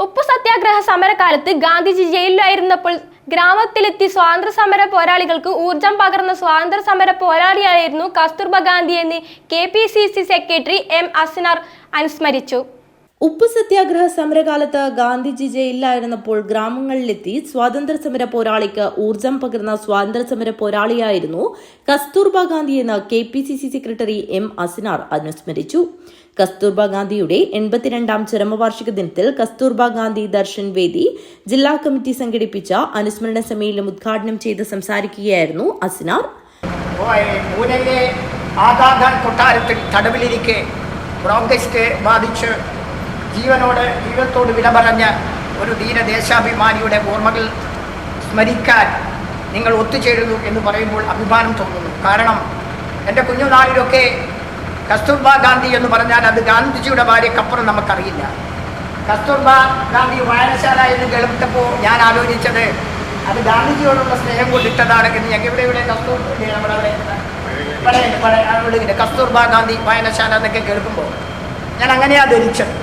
ഉപ്പു സത്യാഗ്രഹ സമരകാലത്ത് ഗാന്ധിജി ജയിലിലായിരുന്നപ്പോൾ ഗ്രാമത്തിലെത്തി സ്വാതന്ത്ര്യ സമര പോരാളികൾക്ക് ഊർജം പകർന്ന സ്വാതന്ത്ര്യ സമര പോരാളിയായിരുന്നു കസ്തൂർബ ഗാന്ധി എന്ന് KPCC സെക്രട്ടറി M. അസ്നാർ അനുസ്മരിച്ചു. ഉപ്പു സത്യാഗ്രഹ സമരകാലത്ത് ഗാന്ധിജി ജയിലിലായിരുന്നപ്പോൾ ഗ്രാമങ്ങളിലെത്തി സ്വാതന്ത്ര്യ സമര പോരാളിക്ക് ഊർജം പകർന്ന സ്വാതന്ത്ര്യ സമര പോരാളിയായിരുന്നു കസ്തൂർബ ഗാന്ധി എന്ന് KPCC സെക്രട്ടറി M. അസ്നാർ അനുസ്മരിച്ചു. കസ്തൂർബ ഗാന്ധിയുടെ 82ാം ചരമവാർഷിക ദിനത്തിൽ കസ്തൂർബ ഗാന്ധി ദർശൻ വേദി ജില്ലാ കമ്മിറ്റി സംഘടിപ്പിച്ച അനുസ്മരണ സമ്മേളനം ഉദ്ഘാടനം ചെയ്ത് സംസാരിക്കുകയായിരുന്നു അസ്നാർ. പൂനെയിലെ ആഗാഖാൻ കൊട്ടാരത്തിൽ തടവിലിരിക്കെ ബ്രോങ്കൈറ്റിസ് ബാധിച്ച് ജീവനോട് വില പറഞ്ഞ ഒരു ദേശാഭിമാനിയുടെ ഓർമ്മകൾ സ്മരിക്കാൻ നിങ്ങൾ ഒത്തുചേരുന്നു എന്ന് പറയുമ്പോൾ അഭിമാനം തോന്നുന്നു. കാരണം എൻ്റെ കുഞ്ഞുനാളിലൊക്കെ കസ്തൂർബ ഗാന്ധി എന്ന് പറഞ്ഞാൽ അത് ഗാന്ധിജിയുടെ ഭാര്യക്കപ്പുറം നമുക്കറിയില്ല. കസ്തൂർബ ഗാന്ധി വായനശാല എന്ന് കേൾപ്പിച്ചപ്പോൾ ഞാൻ ആലോചിച്ചത് അത് ഗാന്ധിജിയോടുള്ള സ്നേഹം കൊണ്ടിട്ടതാണ് എന്ന്. ഞങ്ങൾ ഇവിടെ നമ്മുടെ കസ്തൂർബ ഗാന്ധി വായനശാല എന്നൊക്കെ കേൾക്കുമ്പോൾ ഞാൻ അങ്ങനെയാണ് ധരിച്ചത്.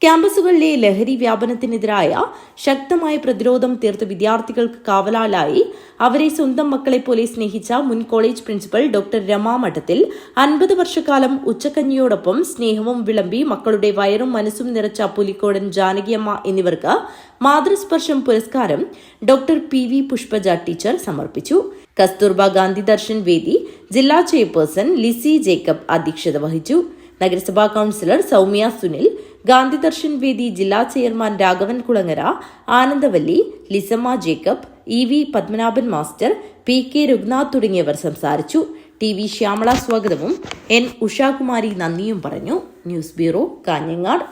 ക്യാമ്പസുകളിലെ ലഹരി വ്യാപനത്തിനെതിരായ ശക്തമായ പ്രതിരോധം തീർത്ത വിദ്യാർത്ഥികൾക്ക് കാവലാലായി അവരെ സ്വന്തം മക്കളെ പോലെ സ്നേഹിച്ച മുൻ കോളേജ് പ്രിൻസിപ്പൽ ഡോക്ടർ രമാ മഠത്തിൽ 50 വർഷക്കാലം ഉച്ചക്കഞ്ഞിയോടൊപ്പം സ്നേഹവും വിളമ്പി മക്കളുടെ വയറും മനസ്സും നിറച്ച പുലിക്കോടൻ ജാനകിയമ്മ എന്നിവർക്ക് മാതൃസ്പർശം പുരസ്കാരം ഡോക്ടർ PV പുഷ്പജ ടീച്ചർ സമർപ്പിച്ചു. കസ്തൂർബ ഗാന്ധി ദർശൻ വേദി ജില്ലാ ചെയർപേഴ്സൺ ലിസി ജേക്കബ് അധ്യക്ഷത വഹിച്ചു. നഗരസഭാ കൌൺസിലർ സൗമ്യ സുനിൽ, ഗാന്ധി ദർശൻ വേദി ജില്ലാ chairman Raghavan Kulangara, Anandavalli, Lissamma Jacob, EV Padmanabhan master, PK Raghunath തുടങ്ങിയവർ സംസാരിച്ചു. TV ശ്യാമള സ്വാഗതവും N ഉഷാകുമാരി നന്ദിയും പറഞ്ഞു. News bureau, Kanhangad.